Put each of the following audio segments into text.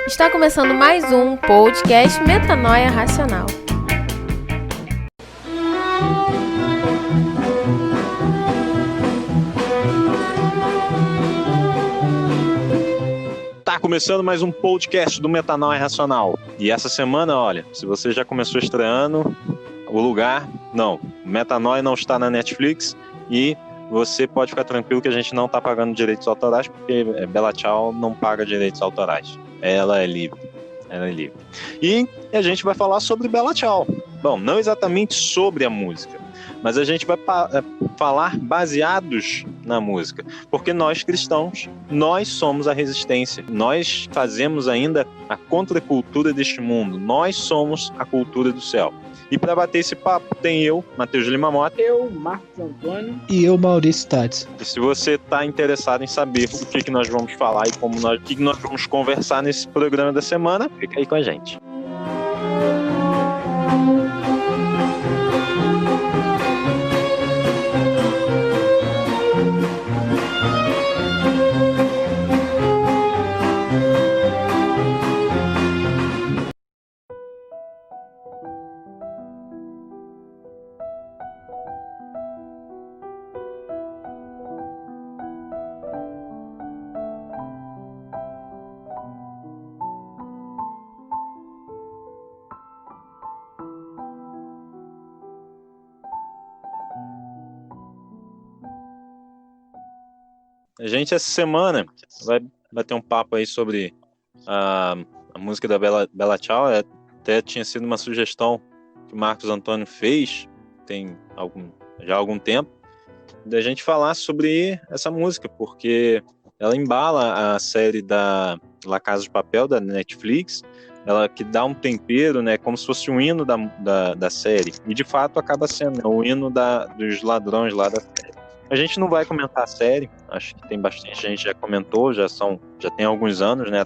Está começando mais um podcast Metanoia Racional. Tá começando mais um podcast do Metanoia Racional. E essa semana, olha, se você já começou estreando, Metanoia não está na Netflix e você pode ficar tranquilo que a gente não está pagando direitos autorais, porque Bella Ciao não paga direitos autorais. Ela é livre. E a gente vai falar sobre Bella Ciao. Bom, não exatamente sobre a música, mas a gente vai falar baseados na música, porque nós cristãos, nós somos a resistência, nós fazemos ainda a contracultura deste mundo, nós somos a cultura do céu. E para bater esse papo tem eu, Matheus Lima Mota, eu, Marcos Antônio e eu, Maurício Tades. E se você está interessado em saber o que nós vamos falar e o que nós vamos conversar nesse programa da semana, fica aí com a gente. A gente, essa semana, vai bater um papo aí sobre a música da Bella Ciao. Até tinha sido uma sugestão que o Marcos Antônio fez, tem já há algum tempo, da gente falar sobre essa música, porque ela embala a série da La Casa de Papel, da Netflix, ela que dá um tempero, né, como se fosse um hino da série, e de fato acaba sendo o hino dos ladrões lá da série. A gente não vai comentar a série, acho que tem bastante gente já comentou, já tem alguns anos, né,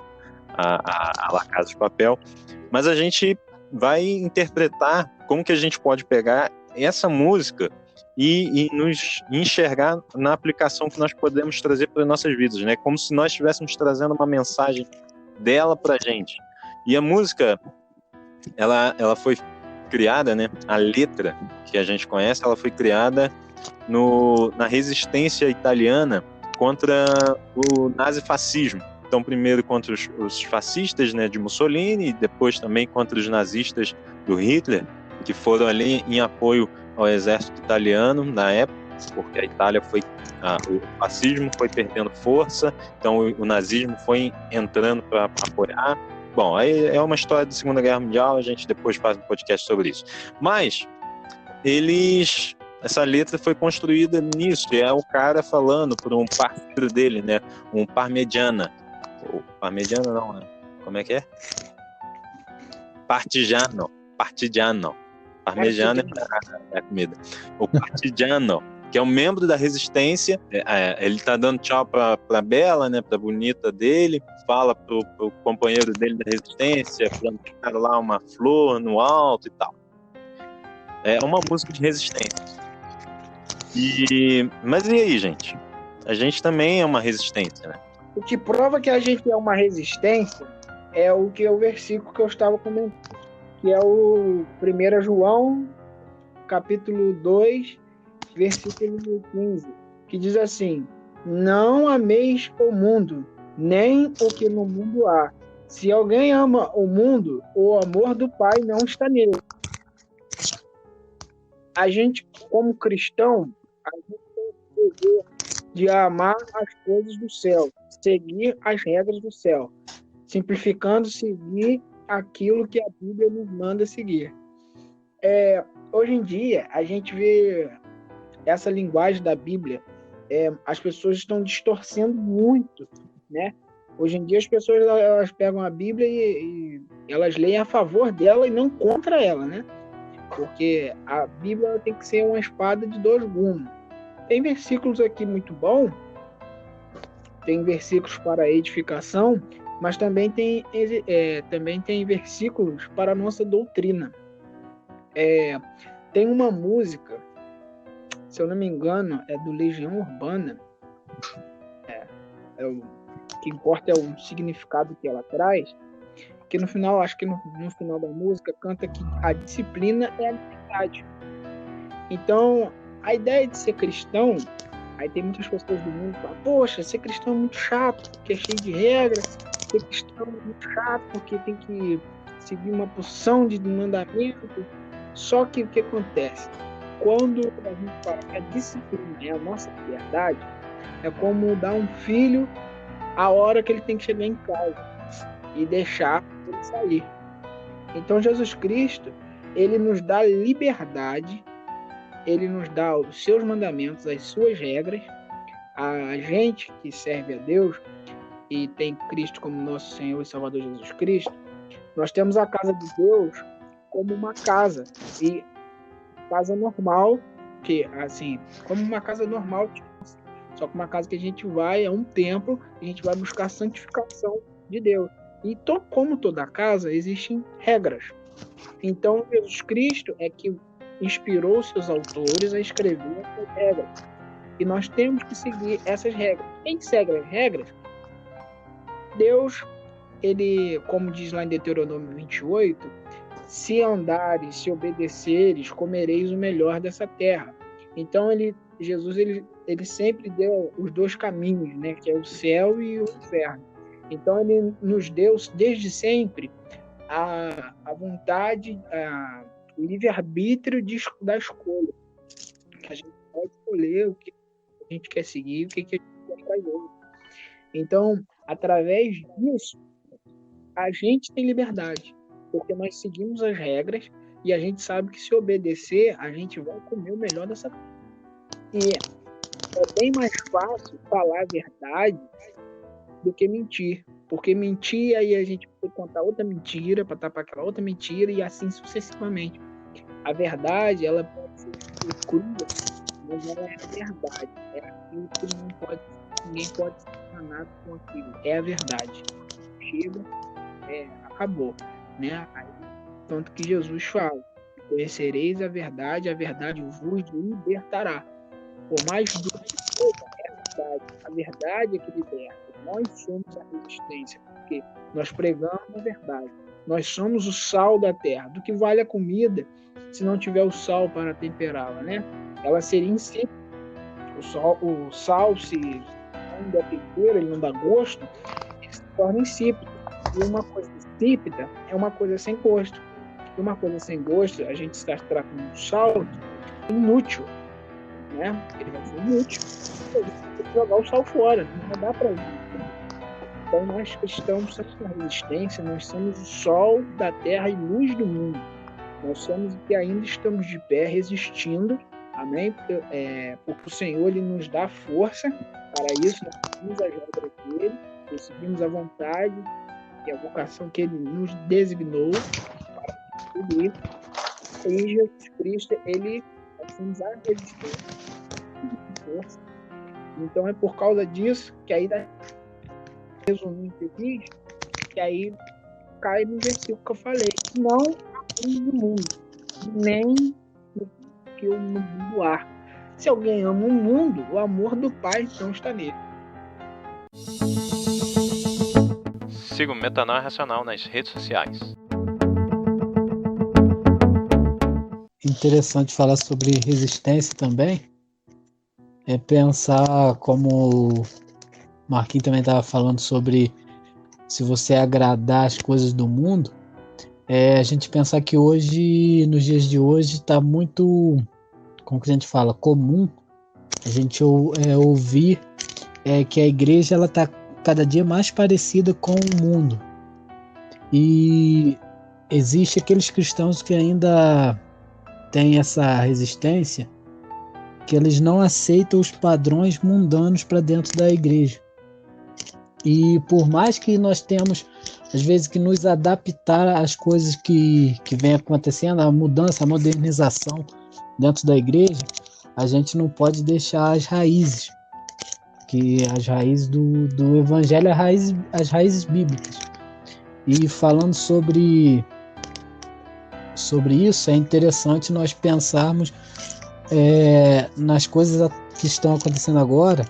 a La Casa de Papel, mas a gente vai interpretar como que a gente pode pegar essa música e nos enxergar na aplicação que nós podemos trazer para as nossas vidas, né, como se nós estivéssemos trazendo uma mensagem dela para a gente. E a música, ela foi criada, né, a letra que a gente conhece, ela foi criada na resistência italiana contra o nazifascismo. Então, primeiro contra os fascistas, né, de Mussolini, e depois também contra os nazistas do Hitler, que foram ali em apoio ao exército italiano na época, porque a Itália o fascismo foi perdendo força, então o nazismo foi entrando para apoiar. Bom, aí é uma história da Segunda Guerra Mundial, a gente depois faz um podcast sobre isso. Mas essa letra foi construída nisso, e é o cara falando por um parceiro dele, né? Um parmigiana. Parmigiana não, né? Como é que é? Partigiano. Parmigiano é a comida. O partigiano, que é um membro da resistência, ele tá dando tchau pra Bella, né? Pra bonita dele, fala pro companheiro dele da resistência, plantar lá uma flor no alto e tal. É uma música de resistência. Mas e aí, gente? A gente também é uma resistência, né? O que prova que a gente é uma resistência é o versículo que eu estava comentando, que é o 1 João, capítulo 2, versículo 15, que diz assim: não ameis o mundo, nem o que no mundo há. Se alguém ama o mundo, o amor do Pai não está nele. A gente, como cristão, a gente tem o dever de amar as coisas do céu, seguir as regras do céu, simplificando, seguir aquilo que a Bíblia nos manda seguir. Hoje em dia, a gente vê essa linguagem da Bíblia, as pessoas estão distorcendo muito, né? Hoje em dia, as pessoas elas pegam a Bíblia e elas leem a favor dela e não contra ela, né? Porque a Bíblia tem que ser uma espada de dois gumes. Tem versículos aqui muito bons, tem versículos para edificação, mas também tem versículos para a nossa doutrina. Tem uma música, se eu não me engano, é do Legião Urbana. O que importa é o significado que ela traz, Que no final, acho que no final da música, canta que a disciplina é a liberdade. Então, a ideia de ser cristão, aí tem muitas pessoas do mundo que falam, poxa, ser cristão é muito chato, porque é cheio de regras, ser cristão é muito chato, porque tem que seguir uma porção de mandamentos. Só que o que acontece? Quando a gente fala que a disciplina é a nossa liberdade, é como dar um filho a hora que ele tem que chegar em casa e deixar ele sair. Então Jesus Cristo, ele nos dá liberdade, ele nos dá os seus mandamentos, as suas regras. A gente que serve a Deus e tem Cristo como nosso Senhor e Salvador Jesus Cristo, nós temos a casa de Deus como uma casa, e casa normal, que assim, como uma casa normal, só que uma casa que a gente vai, é um templo, a gente vai buscar a santificação de Deus. E como toda casa, existem regras. Então, Jesus Cristo é que inspirou seus autores a escrever essas regras. E nós temos que seguir essas regras. Quem segue as regras, Deus, ele, como diz lá em Deuteronômio 28, se andares, se obedeceres, comereis o melhor dessa terra. Então, Jesus ele sempre deu os dois caminhos, né, que é o céu e o inferno. Então, ele nos deu, desde sempre, a vontade, o livre-arbítrio da escolha. A gente pode escolher o que a gente quer seguir, o que a gente quer fazer. Então, através disso, a gente tem liberdade, porque nós seguimos as regras e a gente sabe que se obedecer, a gente vai comer o melhor dessa terra. E é bem mais fácil falar a verdade do que mentir. Porque mentir, aí a gente tem que contar outra mentira para tapar aquela outra mentira e assim sucessivamente. A verdade, ela pode ser crua, mas ela é a verdade. É aquilo que ninguém pode ser enganado com aquilo. É a verdade. Chega, acabou. Né? Aí, tanto que Jesus fala, conhecereis a verdade vos libertará. Por mais duro que seja, a verdade é que liberta. Nós somos a resistência, porque nós pregamos a verdade. Nós somos o sal da terra. Do que vale a comida se não tiver o sal para temperá-la, né? Ela seria insípida. O sal, se não der tempero, ele não dá gosto, ele se torna insípido. E uma coisa insípida é uma coisa sem gosto. E uma coisa sem gosto, a gente está tratando do sal inútil, né? Ele vai ser inútil. A gente tem que jogar o sal fora, não vai dar para ele. Então nós cristãos somos a resistência, nós somos o sol da terra e luz do mundo. Nós somos o que ainda estamos de pé resistindo, amém? Porque o Senhor ele nos dá força para isso, nós seguimos as regras dele, nós seguimos a vontade e a vocação que ele nos designou para cumprir. E Jesus Cristo, ele nos dá resistência e força. Então é por causa disso que aí resumindo feliz, que aí cai no versículo que eu falei, não ame o mundo, nem que o mundo há. Se alguém ama o mundo, o amor do Pai então está nele. Siga o Metanoia Racional nas redes sociais. Interessante falar sobre resistência também. É pensar como Marquinhos também estava falando sobre se você agradar as coisas do mundo, a gente pensar que hoje, nos dias de hoje, está muito, como que a gente fala, comum a gente ouvir que a igreja está cada dia mais parecida com o mundo. E existe aqueles cristãos que ainda têm essa resistência, que eles não aceitam os padrões mundanos para dentro da igreja. E por mais que nós temos, às vezes, que nos adaptar às coisas que vem acontecendo, a mudança, a modernização dentro da igreja, a gente não pode deixar as raízes, que as raízes do evangelho, as raízes bíblicas. E falando sobre isso, é interessante nós pensarmos nas coisas que estão acontecendo agora,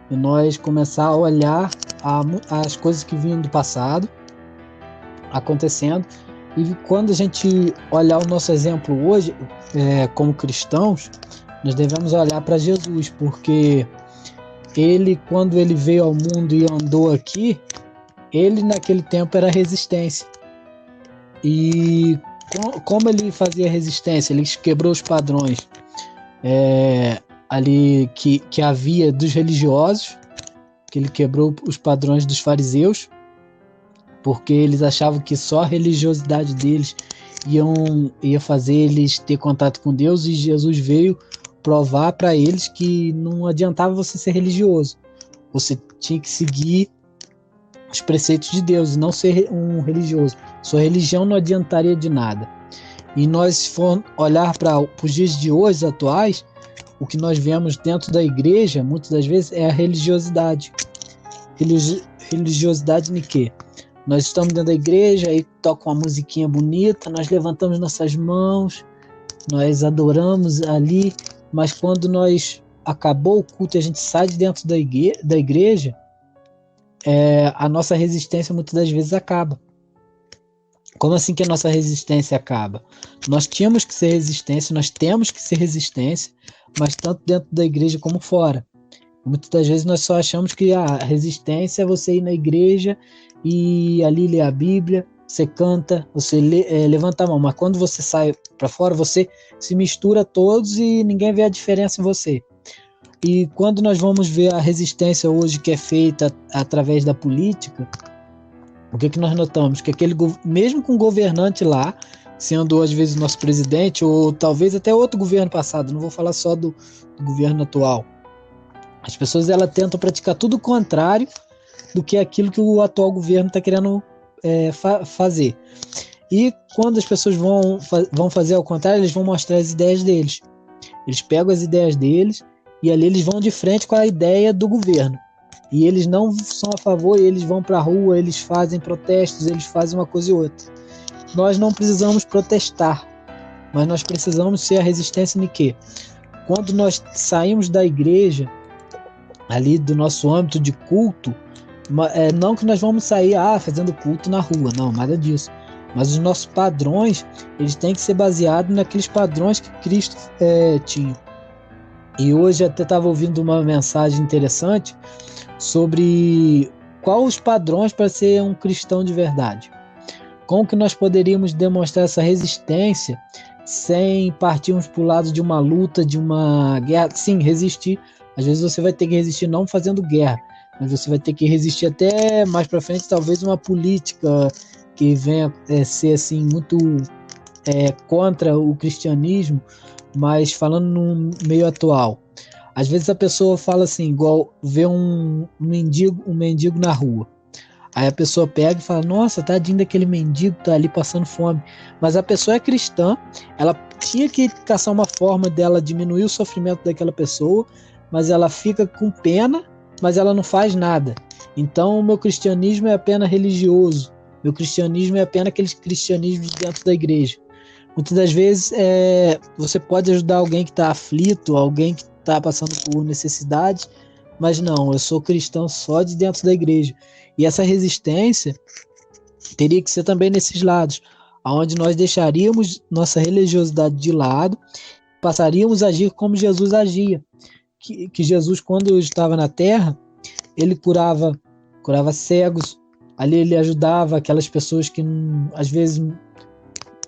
e nós começar a olhar as coisas que vinham do passado acontecendo. E quando a gente olhar o nosso exemplo hoje, como cristãos, nós devemos olhar para Jesus, porque ele, quando ele veio ao mundo e andou aqui, ele naquele tempo era resistência. E como ele fazia resistência? Ele quebrou os padrões ali que havia dos religiosos, que ele quebrou os padrões dos fariseus, porque eles achavam que só a religiosidade deles ia fazer eles ter contato com Deus, e Jesus veio provar para eles que não adiantava você ser religioso, você tinha que seguir os preceitos de Deus e não ser um religioso. Sua religião não adiantaria de nada. E nós, se for olhar para os dias de hoje atuais, o que nós vemos dentro da igreja, muitas das vezes, é a religiosidade. Religiosidade de quê? Nós estamos dentro da igreja, aí toca uma musiquinha bonita, nós levantamos nossas mãos, nós adoramos ali, mas quando acabou o culto e a gente sai de dentro da igreja, a nossa resistência muitas das vezes acaba. Como assim que a nossa resistência acaba? Nós tínhamos que ser resistência, nós temos que ser resistência, mas tanto dentro da igreja como fora. Muitas das vezes nós só achamos que a resistência é você ir na igreja e ali ler a Bíblia, você canta, você levanta a mão, mas quando você sai para fora, você se mistura a todos e ninguém vê a diferença em você. E quando nós vamos ver a resistência hoje que é feita através da política, o que nós notamos? Que mesmo com o governante lá, sendo às vezes o nosso presidente, ou talvez até outro governo passado, não vou falar só do governo atual, as pessoas tentam praticar tudo o contrário do que aquilo que o atual governo está querendo fazer. E quando as pessoas vão fazer ao contrário, eles vão mostrar as ideias deles. Eles pegam as ideias deles e ali eles vão de frente com a ideia do governo. E eles não são a favor, eles vão para a rua, eles fazem protestos, eles fazem uma coisa e outra. Nós não precisamos protestar, mas nós precisamos ser a resistência em quê? Quando nós saímos da igreja, ali do nosso âmbito de culto, não que nós vamos sair fazendo culto na rua, não, nada disso. Mas os nossos padrões, eles têm que ser baseados naqueles padrões que Cristo tinha. E hoje até estava ouvindo uma mensagem interessante sobre quais os padrões para ser um cristão de verdade. Como que nós poderíamos demonstrar essa resistência sem partirmos para o lado de uma luta, de uma guerra? Sim, resistir. Às vezes você vai ter que resistir não fazendo guerra, mas você vai ter que resistir até mais para frente, talvez uma política que venha ser assim muito contra o cristianismo, mas falando no meio atual. Às vezes a pessoa fala assim, igual vê um mendigo na rua. Aí a pessoa pega e fala, nossa, tadinho daquele mendigo, tá ali passando fome. Mas a pessoa é cristã, ela tinha que caçar uma forma dela diminuir o sofrimento daquela pessoa, mas ela fica com pena, mas ela não faz nada. Então o meu cristianismo é apenas religioso, meu cristianismo é apenas aquele cristianismo de dentro da igreja. Muitas das vezes você pode ajudar alguém que está aflito, alguém que está passando por necessidade, mas não, eu sou cristão só de dentro da igreja. E essa resistência teria que ser também nesses lados, onde nós deixaríamos nossa religiosidade de lado, passaríamos a agir como Jesus agia. Que Jesus, quando estava na terra, ele curava cegos, ali ele ajudava aquelas pessoas que às vezes,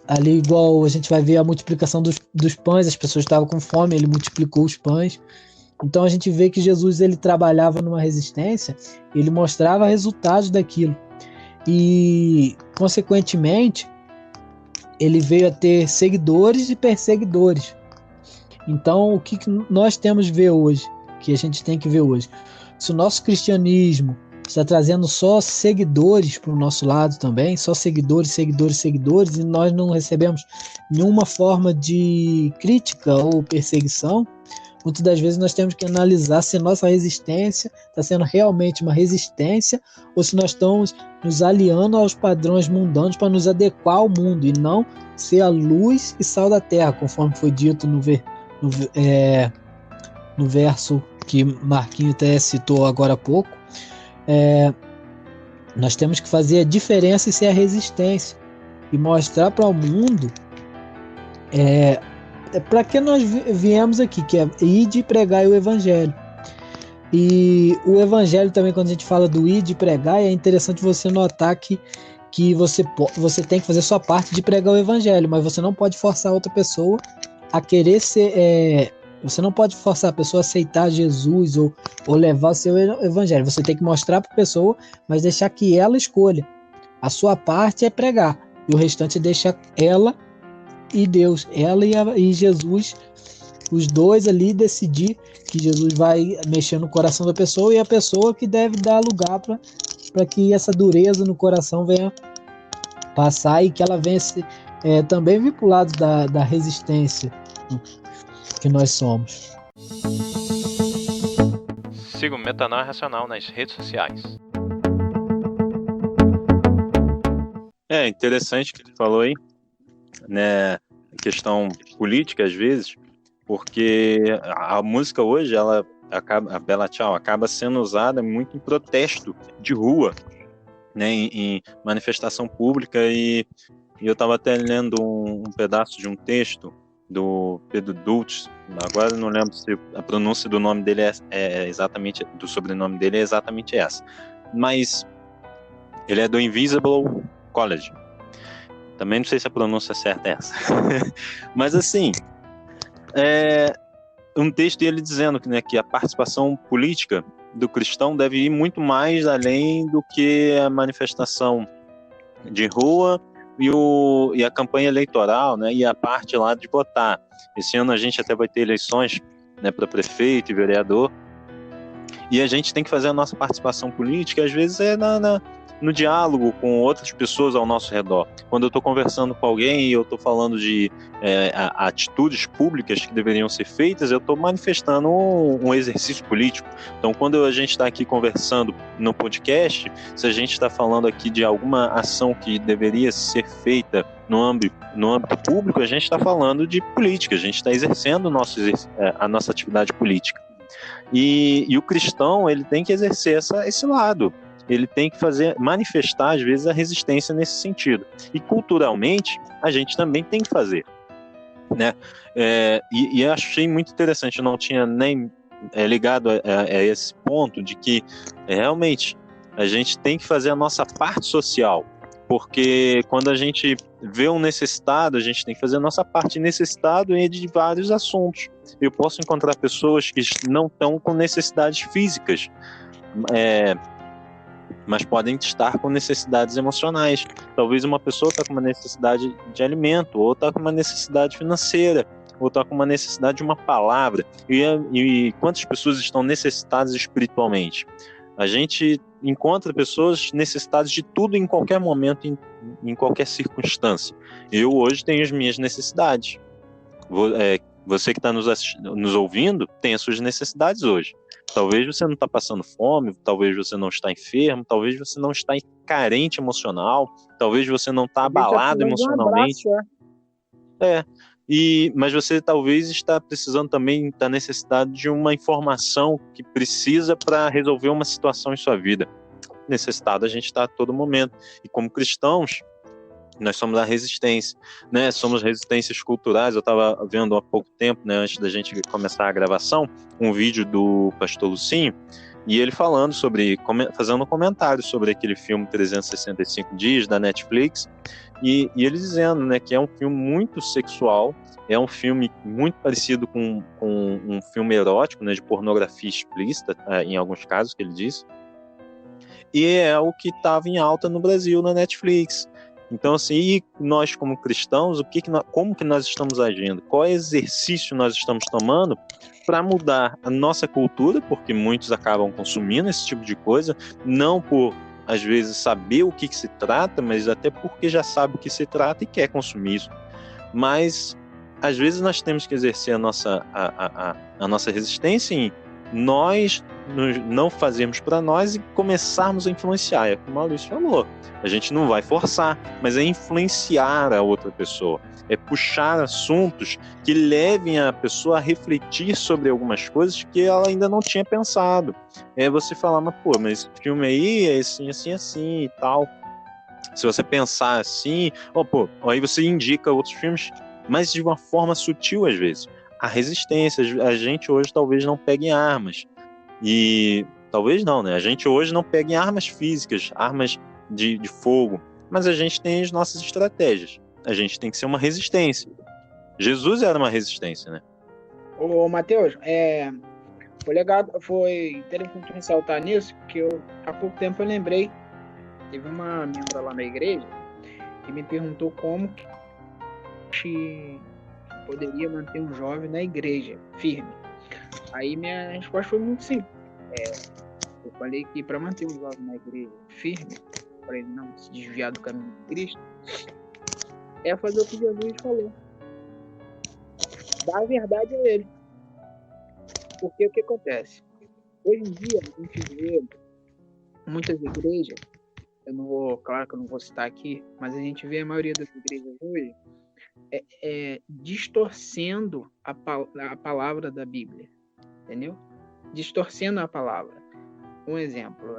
ali igual a gente vai ver a multiplicação dos pães, as pessoas estavam com fome, ele multiplicou os pães. Então a gente vê que Jesus ele trabalhava numa resistência, ele mostrava resultados daquilo. E, consequentemente, ele veio a ter seguidores e perseguidores. Então, o que nós temos que ver hoje, que a gente tem que ver hoje? Se o nosso cristianismo está trazendo só seguidores para o nosso lado também, só seguidores, e nós não recebemos nenhuma forma de crítica ou perseguição, muitas das vezes nós temos que analisar se a nossa resistência está sendo realmente uma resistência ou se nós estamos nos aliando aos padrões mundanos para nos adequar ao mundo e não ser a luz e sal da terra, conforme foi dito no verso que Marquinhos até citou agora há pouco. Nós temos que fazer a diferença e ser a resistência. E mostrar para o mundo para que nós viemos aqui, que é ir de pregar o evangelho. E o evangelho também, quando a gente fala do ir de pregar, é interessante você notar que você tem que fazer sua parte de pregar o evangelho, mas você não pode forçar outra pessoa a querer ser... você não pode forçar a pessoa a aceitar Jesus ou levar o seu evangelho. Você tem que mostrar para a pessoa, mas deixar que ela escolha. A sua parte é pregar, e o restante deixa ela e Deus, ela e Jesus, os dois ali decidir que Jesus vai mexer no coração da pessoa, e a pessoa que deve dar lugar para que essa dureza no coração venha passar e que ela venha também vir para o lado da resistência que nós somos. Siga o Metanoia Racional nas redes sociais. É interessante o que tu falou aí, né? Questão política às vezes, porque a música hoje, a Bella Ciao acaba sendo usada muito em protesto de rua, né? Em manifestação pública, e eu estava até lendo um pedaço de um texto do Pedro Dulce. Agora eu não lembro se a pronúncia do nome dele é exatamente, do sobrenome dele é exatamente essa, mas ele é do Invisible College. Também não sei se a pronúncia certa é essa. Mas assim, um texto dele dizendo que, né, que a participação política do cristão deve ir muito mais além do que a manifestação de rua e a campanha eleitoral, né, e a parte lá de votar. Esse ano a gente até vai ter eleições, né, para prefeito e vereador, e a gente tem que fazer a nossa participação política, às vezes no diálogo com outras pessoas ao nosso redor. Quando eu estou conversando com alguém e eu estou falando de atitudes públicas que deveriam ser feitas, eu estou manifestando um exercício político. Então, quando a gente está aqui conversando no podcast, se a gente está falando aqui de alguma ação que deveria ser feita no âmbito público, a gente está falando de política, a gente está exercendo a nossa atividade política. E o cristão, ele tem que exercer esse lado. Ele tem que manifestar, às vezes, a resistência nesse sentido. E culturalmente, a gente também tem que fazer, né? E achei muito interessante, eu não tinha nem ligado a esse ponto de que realmente a gente tem que fazer a nossa parte social, porque quando a gente vê um necessitado, a gente tem que fazer a nossa parte necessitado de vários assuntos. Eu posso encontrar pessoas que não estão com necessidades físicas, mas podem estar com necessidades emocionais. Talvez uma pessoa está com uma necessidade de alimento, ou está com uma necessidade financeira, ou está com uma necessidade de uma palavra. E quantas pessoas estão necessitadas espiritualmente? A gente encontra pessoas necessitadas de tudo em qualquer momento, em qualquer circunstância. Eu hoje tenho as minhas necessidades. Você que está nos ouvindo tem as suas necessidades hoje. Talvez você não está passando fome, talvez você não está enfermo, talvez você não está carente emocional, talvez você não está abalado emocionalmente. Mas você talvez está precisando também, está necessitado de uma informação que precisa para resolver uma situação em sua vida. Necessitado a gente está a todo momento. E como cristãos, nós somos a resistência, né? Somos resistências culturais. Eu estava vendo há pouco tempo, né, antes da gente começar a gravação, um vídeo do pastor Lucinho, e ele falando fazendo um comentário sobre aquele filme 365 Dias da Netflix, e ele dizendo, né, que é um filme muito sexual, é um filme muito parecido com um filme erótico, né, de pornografia explícita, em alguns casos, que ele disse, e é o que estava em alta no Brasil na Netflix. Então, assim, e nós como cristãos, como que nós estamos agindo? Qual exercício nós estamos tomando para mudar a nossa cultura? Porque muitos acabam consumindo esse tipo de coisa, não por, às vezes, saber o que se trata, mas até porque já sabe o que se trata e quer consumir isso. Mas, às vezes, nós temos que exercer a nossa resistência nós não fazermos para nós e começarmos a influenciar. É como a Luiz falou, a gente não vai forçar, mas é influenciar a outra pessoa, é puxar assuntos que levem a pessoa a refletir sobre algumas coisas que ela ainda não tinha pensado. É você falar, mas esse filme aí é assim, assim, assim e tal. Se você pensar assim, aí você indica outros filmes, mas de uma forma sutil às vezes. A resistência, a gente hoje talvez não pegue em armas. E talvez não, né? A gente hoje não pega em armas físicas, armas de fogo, mas a gente tem as nossas estratégias. A gente tem que ser uma resistência. Jesus era uma resistência, né? Ô, Matheus, foi legal, foi interessante ressaltar nisso, porque há pouco tempo eu lembrei, teve uma membra lá na igreja que me perguntou como que poderia manter um jovem na igreja, firme. Aí minha resposta foi muito simples. Eu falei que para manter um jovem na igreja firme, para ele não se desviar do caminho de Cristo, é fazer o que Jesus falou. Dar a verdade a ele. Porque o que acontece? Hoje em dia, a gente vê muitas igrejas, claro que eu não vou citar aqui, mas a gente vê a maioria das igrejas hoje distorcendo a palavra da Bíblia, entendeu? Distorcendo a palavra. Um exemplo,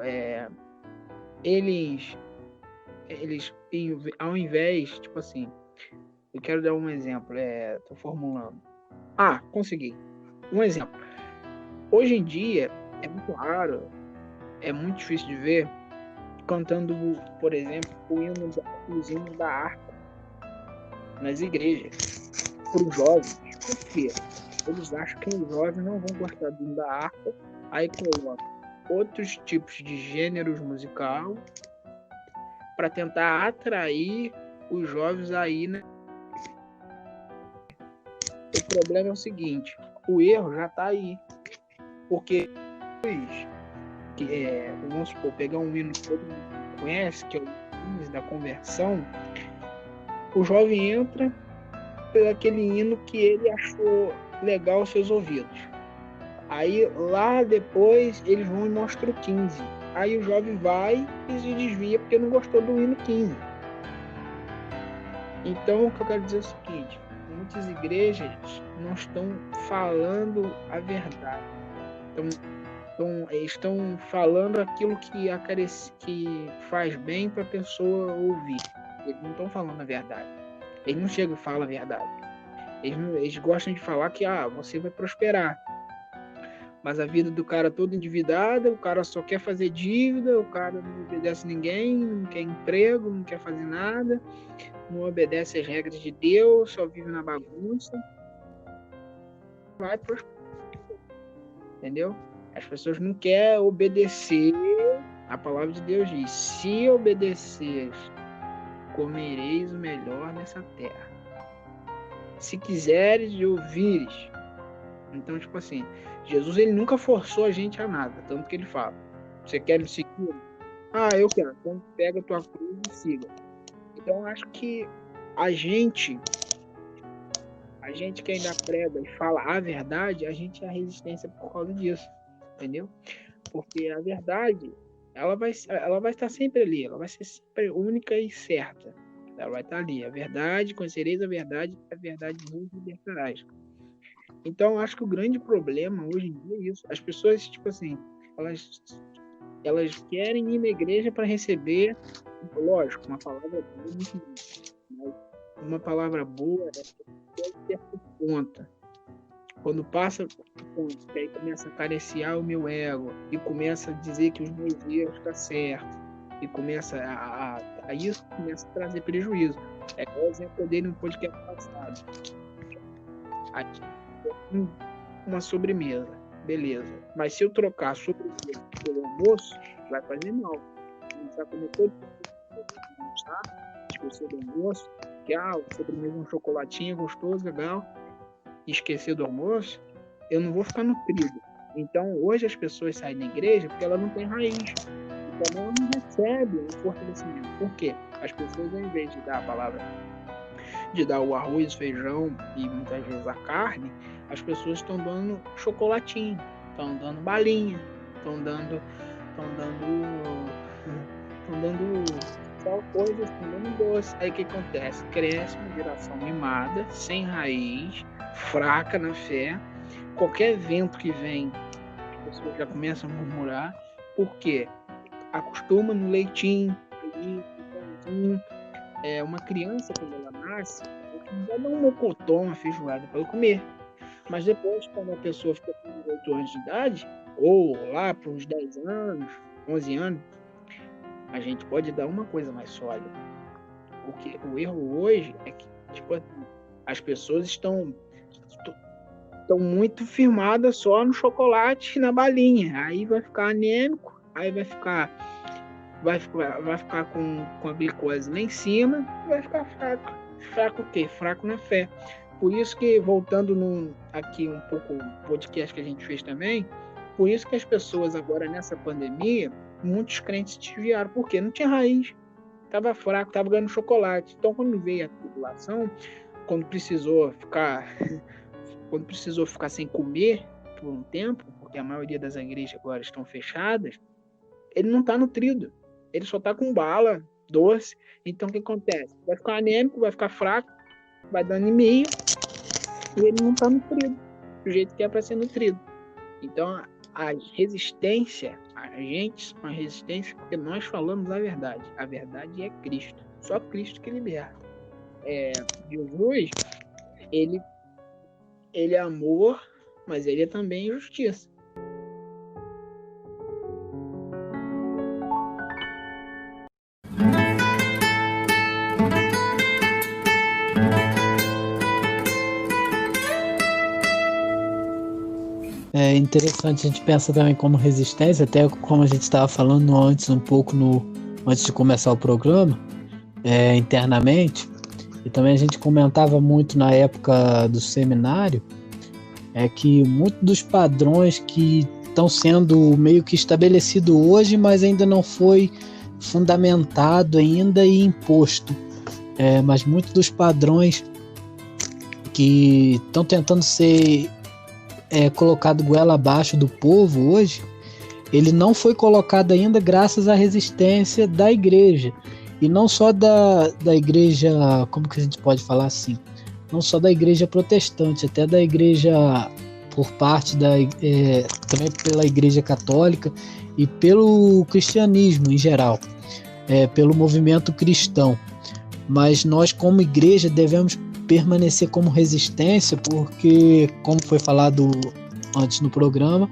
eles ao invés, tipo assim, eu quero dar um exemplo, tô formulando. Consegui. Um exemplo. Hoje em dia, é muito raro, é muito difícil de ver cantando, por exemplo, os hinos da harpa nas igrejas, para os jovens. Por quê? Eles acham que os jovens não vão gostar do hino da harpa, aí colocam outros tipos de gêneros musical para tentar atrair os jovens aí, né? O problema é o seguinte, o erro já está aí, porque vamos supor, pegar um hino que todo mundo conhece, que é o hino da conversão, o jovem entra por aquele hino que ele achou legal aos seus ouvidos. Aí lá depois eles vão e mostram o 15. Aí o jovem vai e se desvia porque não gostou do hino 15. Então o que eu quero dizer é o seguinte, muitas igrejas não estão falando a verdade. Estão falando aquilo que faz bem para a pessoa ouvir. Eles não estão falando a verdade. Eles não chegam e falam a verdade. Eles gostam de falar que você vai prosperar. Mas a vida do cara é toda endividada, o cara só quer fazer dívida, o cara não obedece ninguém, não quer emprego, não quer fazer nada, não obedece às regras de Deus, só vive na bagunça. Vai prosperar. Entendeu? As pessoas não querem obedecer. A palavra de Deus diz: se obedeceres, comereis o melhor nessa terra. Se quiseres e ouvires. Então, tipo assim, Jesus ele nunca forçou a gente a nada. Tanto que ele fala: você quer me seguir? Eu quero. Então pega a tua cruz e siga. Então, eu acho que a gente que ainda prega e fala a verdade, a gente é a resistência por causa disso. Entendeu? Porque a verdade, ela vai estar sempre ali, ela vai ser sempre única e certa. Ela vai estar ali. A verdade, conhecereis a verdade vos libertarás. Então, acho que o grande problema hoje em dia é isso. As pessoas, tipo assim, elas querem ir na igreja para receber, lógico, uma palavra boa, mas uma palavra boa deve ter por conta. Quando passa por ponto, aí começa a acariciar o meu ego e começa a dizer que os meus erros estão certos e começa a isso começa a trazer prejuízo. É igual o exemplo que eu dei no podcast passado. Aqui, uma sobremesa, beleza. Mas se eu trocar a sobremesa pelo almoço, vai fazer mal. Começar a comer todo esquecer do almoço, que sobremesa um chocolatinho gostoso, legal, e esquecer do almoço, eu não vou ficar nutrido. Então, hoje as pessoas saem da igreja porque ela não tem raiz. Então, ela não recebe um fortalecimento. Por quê? As pessoas, ao invés de dar a palavra, de dar o arroz, feijão e muitas vezes a carne, as pessoas estão dando chocolatinho. estão dando balinha, estão dando tal coisa, estão dando doce. Aí o que acontece? Cresce uma geração mimada, sem raiz, fraca na fé. Qualquer vento que vem, as pessoas já começam a murmurar. Por quê? Acostuma no leitinho, uma criança, quando ela nasce, vai dar um mocotó, uma feijoada para ela comer. Mas depois, quando a pessoa fica com 8 anos de idade, ou lá para uns 10 anos, 11 anos, a gente pode dar uma coisa mais sólida. O erro hoje é que as pessoas estão muito firmadas só no chocolate e na balinha. Aí vai ficar anêmico, aí vai ficar com a glicose lá em cima, vai ficar fraco. Fraco o quê? Fraco na fé. Por isso que, voltando aqui um pouco o podcast que a gente fez também, por isso que as pessoas agora nessa pandemia, muitos crentes desviaram, porque não tinha raiz, estava fraco, estava ganhando chocolate. Então, quando veio a tribulação, quando precisou ficar sem comer por um tempo, porque a maioria das igrejas agora estão fechadas, ele não está nutrido, ele só está com bala, doce. Então, o que acontece? Vai ficar anêmico, vai ficar fraco, vai dar anemia, e ele não está nutrido do jeito que é para ser nutrido. Então, a resistência, a gente, uma resistência, porque nós falamos a verdade. A verdade é Cristo. Só Cristo que liberta. Jesus, ele é amor, mas ele é também justiça. É interessante, a gente pensa também como resistência, até como a gente estava falando antes, um pouco antes de começar o programa, internamente, e também a gente comentava muito na época do seminário, que muitos dos padrões que estão sendo meio que estabelecidos hoje, mas ainda não foi fundamentado ainda e imposto, mas muitos dos padrões que estão tentando ser colocado goela abaixo do povo hoje, ele não foi colocado ainda graças à resistência da igreja, e não só da igreja, como que a gente pode falar assim, não só da igreja protestante, até da igreja por parte também pela igreja católica e pelo cristianismo em geral, pelo movimento cristão. Mas nós como igreja devemos permanecer como resistência, porque, como foi falado antes no programa,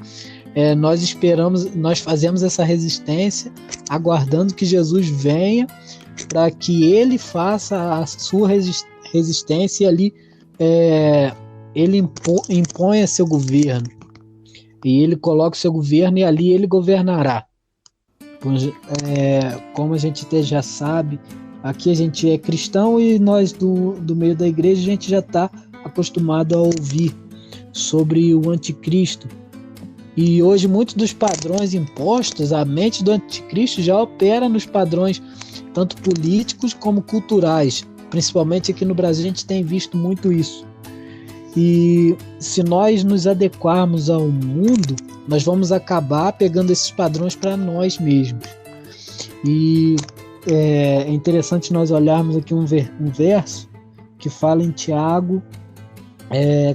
nós fazemos essa resistência aguardando que Jesus venha para que ele faça a sua resistência e ali ele imponha seu governo, e ele coloca o seu governo e ali ele governará. Como a gente já sabe, aqui a gente é cristão e nós do meio da igreja a gente já está acostumado a ouvir sobre o anticristo. E hoje muitos dos padrões impostos, a mente do anticristo já opera nos padrões tanto políticos como culturais. Principalmente aqui no Brasil a gente tem visto muito isso. E se nós nos adequarmos ao mundo, nós vamos acabar pegando esses padrões para nós mesmos. E é interessante nós olharmos aqui um verso que fala em Tiago,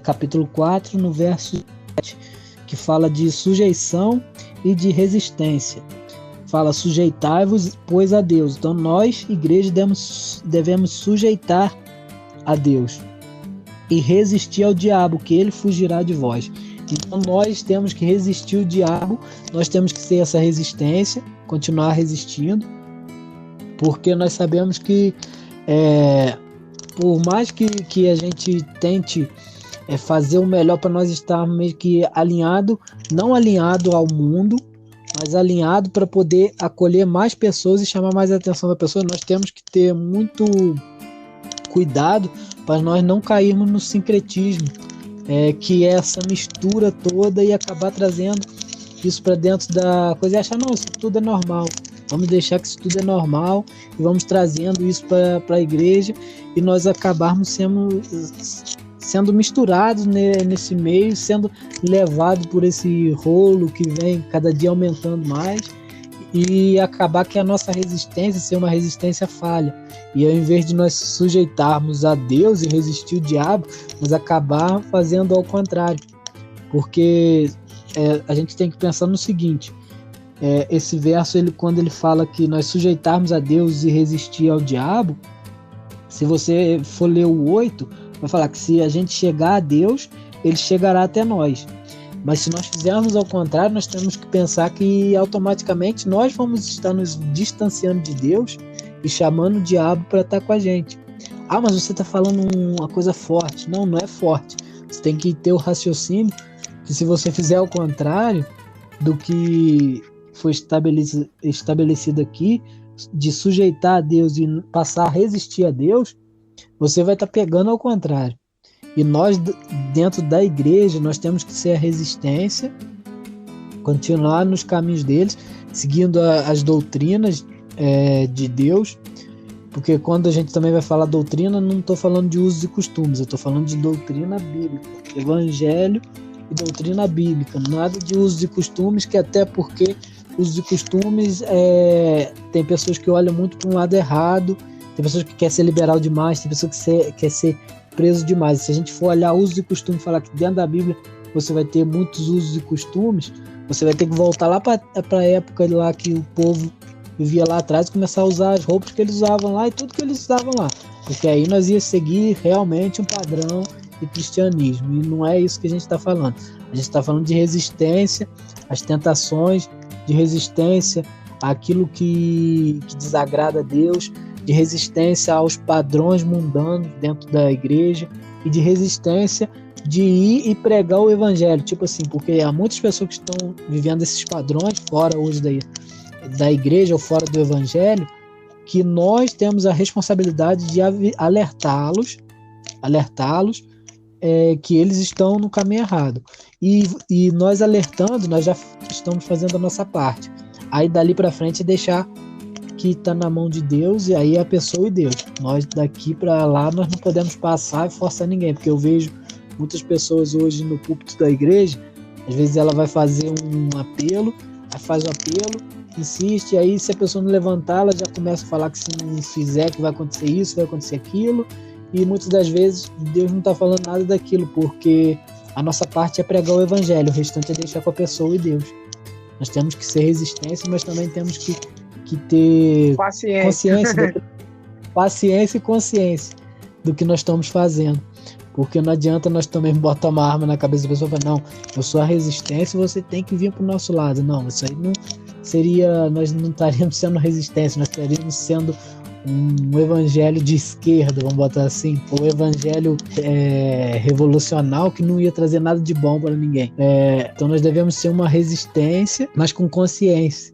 capítulo 4, no verso 7, que fala de sujeição e de resistência. Fala: sujeitai-vos, pois, a Deus. Então nós, igreja, devemos sujeitar a Deus e resistir ao diabo, que ele fugirá de vós. Então nós temos que resistir ao diabo, nós temos que ter essa resistência, continuar resistindo, porque nós sabemos que por mais que a gente tente fazer o melhor para nós estarmos meio que alinhado, não alinhado ao mundo, mas alinhado para poder acolher mais pessoas e chamar mais a atenção da pessoa, nós temos que ter muito cuidado para nós não cairmos no sincretismo, que é essa mistura toda, e acabar trazendo isso para dentro da coisa e achar, não, isso tudo é normal. Vamos deixar que isso tudo é normal sendo misturados nesse meio, sendo levado por esse rolo que vem cada dia aumentando mais, e acabar que a nossa resistência ser uma resistência falha. E ao invés de nós sujeitarmos a Deus e resistir o diabo, nós acabar fazendo ao contrário. Porque a gente tem que pensar no seguinte, esse verso, quando ele fala que nós sujeitarmos a Deus e resistir ao diabo, se você for ler o 8, vai falar que se a gente chegar a Deus, ele chegará até nós. Mas se nós fizermos ao contrário, nós temos que pensar que automaticamente nós vamos estar nos distanciando de Deus e chamando o diabo para estar com a gente. Ah, mas você está falando uma coisa forte. Não, não é forte. Você tem que ter o raciocínio que se você fizer ao contrário do que foi estabelecido aqui, de sujeitar a Deus e passar a resistir a Deus, você vai estar pegando ao contrário. E nós, dentro da igreja, nós temos que ser a resistência, continuar nos caminhos deles, seguindo as doutrinas de Deus, porque quando a gente também vai falar doutrina, não estou falando de usos e costumes, eu estou falando de doutrina bíblica, evangelho e doutrina bíblica, nada de usos e costumes, que até porque usos e costumes, tem pessoas que olham muito para um lado errado, tem pessoas que querem ser liberal demais, tem pessoas que quer ser preso demais. Se a gente for olhar usos e costumes, falar que dentro da Bíblia você vai ter muitos usos e costumes, você vai ter que voltar lá para a época lá que o povo vivia lá atrás e começar a usar as roupas que eles usavam lá e tudo que eles usavam lá, porque aí nós ia seguir realmente um padrão de cristianismo, e não é isso que a gente está falando. A gente está falando de resistência às tentações, de resistência àquilo que desagrada a Deus, de resistência aos padrões mundanos dentro da igreja, e de resistência de ir e pregar o evangelho, tipo assim, porque há muitas pessoas que estão vivendo esses padrões fora hoje da igreja ou fora do evangelho, que nós temos a responsabilidade de alertá-los que eles estão no caminho errado, e nós alertando, nós já estamos fazendo a nossa parte. Aí dali para frente deixar que está na mão de Deus, e aí a pessoa e Deus. Nós daqui para lá nós não podemos passar e forçar ninguém, porque eu vejo muitas pessoas hoje no púlpito da igreja, às vezes ela vai fazer um apelo, aí faz o apelo, insiste, e aí se a pessoa não levantar, ela já começa a falar que se não fizer que vai acontecer isso, vai acontecer aquilo, e muitas das vezes Deus não está falando nada daquilo, porque a nossa parte é pregar o evangelho, o restante é deixar com a pessoa e Deus. Nós temos que ser resistência, mas também temos que ter paciência e consciência do que nós estamos fazendo, porque não adianta nós também botar uma arma na cabeça da pessoa e falar, não, eu sou a resistência e você tem que vir para o nosso lado. Não, isso aí não seria, nós não estaríamos sendo resistência, nós estaríamos sendo um evangelho de esquerda, vamos botar assim, ou evangelho revolucionário, que não ia trazer nada de bom para ninguém. Então nós devemos ser uma resistência, mas com consciência.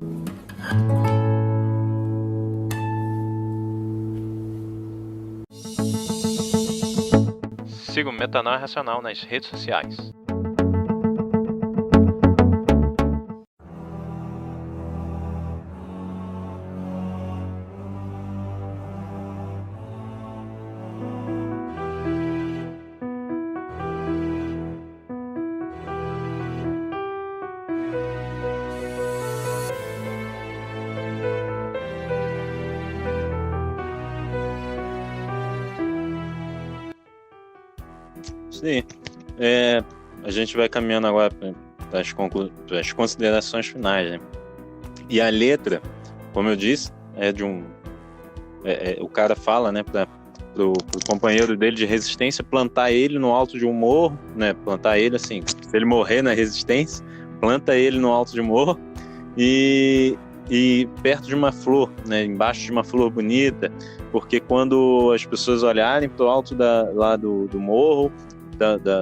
Siga o Metanoia Racional nas redes sociais. Sim, a gente vai caminhando agora para as considerações finais, né? E a letra, como eu disse, é de o cara fala, né, pro companheiro dele de resistência plantar ele no alto de um morro, né? Plantar ele assim, se ele morrer na resistência, planta ele no alto de um morro e perto de uma flor, né? Embaixo de uma flor bonita, porque quando as pessoas olharem para o alto lá do morro,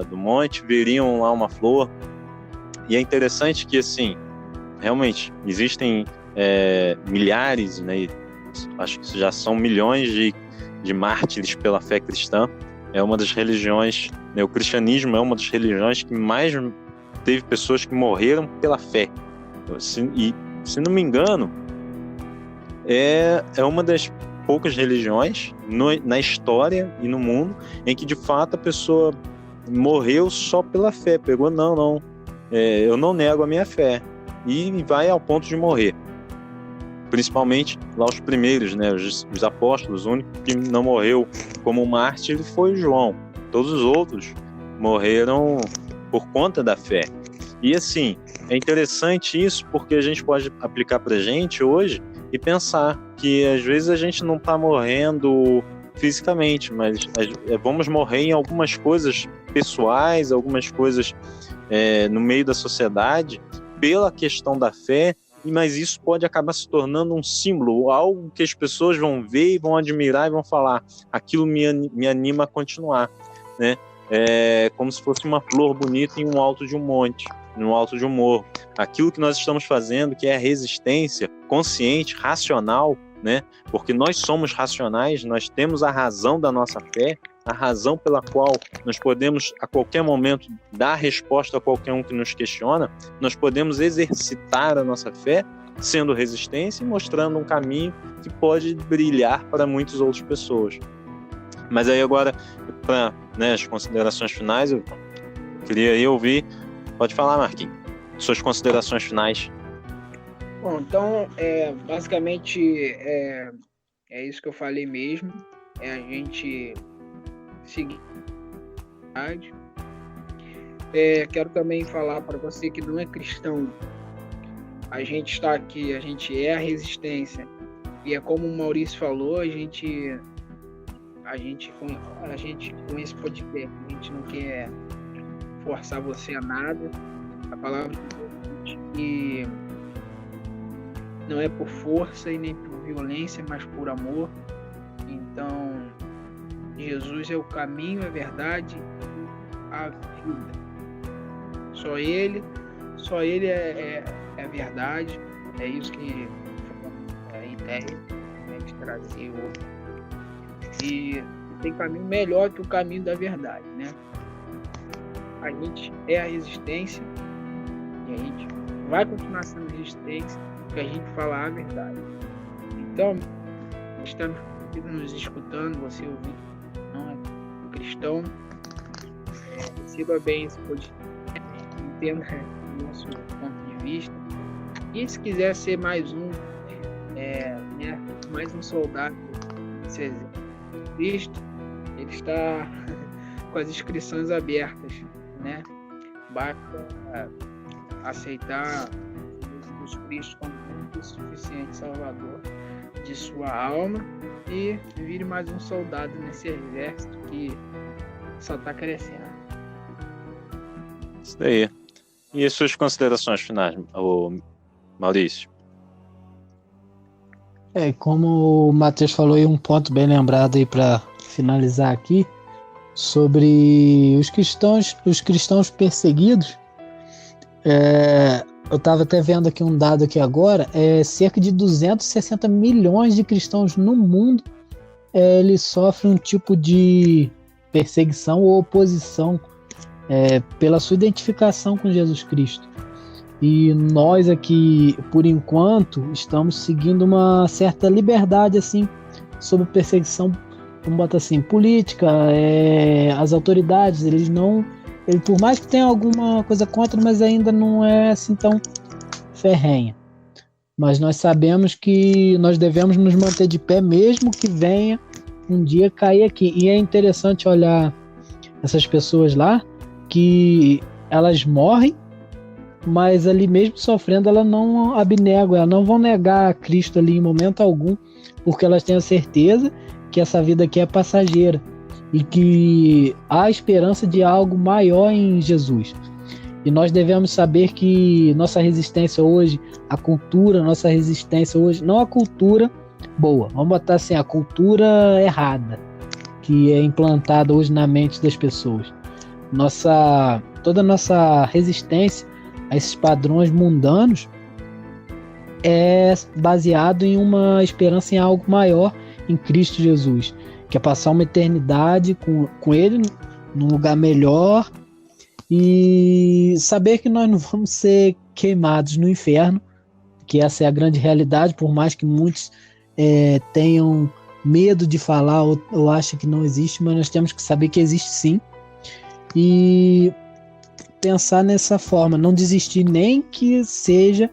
do monte, veriam lá uma flor. E é interessante que, assim, realmente existem milhares, né, acho que já são milhões de mártires pela fé cristã. É uma das religiões, né, o cristianismo é uma das religiões que mais teve pessoas que morreram pela fé. E, se não me engano, é uma das poucas religiões na história e no mundo em que de fato a pessoa morreu só pela fé, pegou, não, eu não nego a minha fé, e vai ao ponto de morrer. Principalmente lá os primeiros, né, os apóstolos. O único que não morreu como mártir foi João. Todos os outros morreram por conta da fé. E assim, é interessante isso, porque a gente pode aplicar pra gente hoje e pensar que às vezes a gente não está morrendo fisicamente, mas vamos morrer em algumas coisas pessoais, algumas coisas no meio da sociedade, pela questão da fé, mas isso pode acabar se tornando um símbolo, algo que as pessoas vão ver e vão admirar e vão falar, aquilo me anima a continuar, né? É como se fosse uma flor bonita em um alto de um monte, no alto de um morro. Aquilo que nós estamos fazendo, que é a resistência consciente, racional, né? Porque nós somos racionais, nós temos a razão da nossa fé, a razão pela qual nós podemos a qualquer momento dar resposta a qualquer um que nos questiona. Nós podemos exercitar a nossa fé sendo resistência e mostrando um caminho que pode brilhar para muitas outras pessoas. Mas aí agora, para as considerações finais, eu queria aí ouvir. Pode falar, Marquinhos, suas considerações finais. Bom, então, basicamente, é isso que eu falei mesmo. É a gente seguir. Quero também falar para você que não é cristão. A gente está aqui, a gente é a resistência. E é como o Maurício falou, a gente com esse podcast, a gente não quer forçar você a nada. A palavra de Deus que não é por força e nem por violência, mas por amor. Então, Jesus é o caminho, a verdade, a vida. Só Ele é a verdade. É isso que a ideia de trazer hoje. E tem caminho melhor que o caminho da verdade, né? A gente é a resistência e a gente vai continuar sendo resistência porque a gente fala a verdade. Então, está nos escutando, você ouvir, não é cristão, receba bem esse podcast, entenda o nosso ponto de vista. E se quiser ser mais mais um soldado desse exército de Cristo, ele está com as inscrições abertas, né? Basta aceitar Jesus Cristo como único e suficiente Salvador de sua alma e vire mais um soldado nesse exército que só está crescendo. Isso daí. E as suas considerações finais, Maurício? Como o Matheus falou aí, um ponto bem lembrado aí para finalizar aqui, sobre os cristãos perseguidos. Eu estava até vendo aqui um dado aqui agora, cerca de 260 milhões de cristãos no mundo, eles sofrem um tipo de perseguição ou oposição pela sua identificação com Jesus Cristo. E nós aqui, por enquanto, estamos seguindo uma certa liberdade assim, sobre perseguição, vamos botar assim, política. As autoridades, ele por mais que tenha alguma coisa contra, mas ainda não é assim tão ferrenha. Mas nós sabemos que nós devemos nos manter de pé, mesmo que venha um dia cair aqui. E é interessante olhar essas pessoas lá, que elas morrem, mas ali mesmo sofrendo, elas não abnegam, elas não vão negar a Cristo ali em momento algum, porque elas têm a certeza que essa vida aqui é passageira e que há esperança de algo maior em Jesus. E nós devemos saber que nossa resistência hoje, nossa resistência hoje, não a cultura boa, vamos botar assim, a cultura errada, que é implantada hoje na mente das pessoas. Toda a nossa resistência a esses padrões mundanos é baseado em uma esperança em algo maior em Cristo Jesus, que é passar uma eternidade com Ele num lugar melhor e saber que nós não vamos ser queimados no inferno, que essa é a grande realidade, por mais que muitos tenham medo de falar ou achem que não existe, mas nós temos que saber que existe sim. e pensar nessa forma, não desistir nem que seja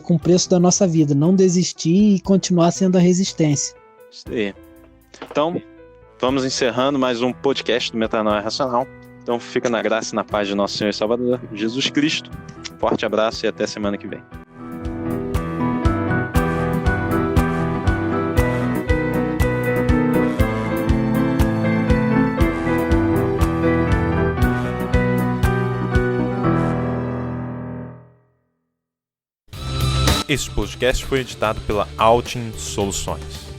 com o preço da nossa vida, não desistir e continuar sendo a resistência. Isso aí. Então, vamos encerrando mais um podcast do Metanoia Racional. Então fica na graça e na paz de nosso Senhor e Salvador, Jesus Cristo. Forte abraço e até semana que vem. Este podcast foi editado pela Altin Soluções.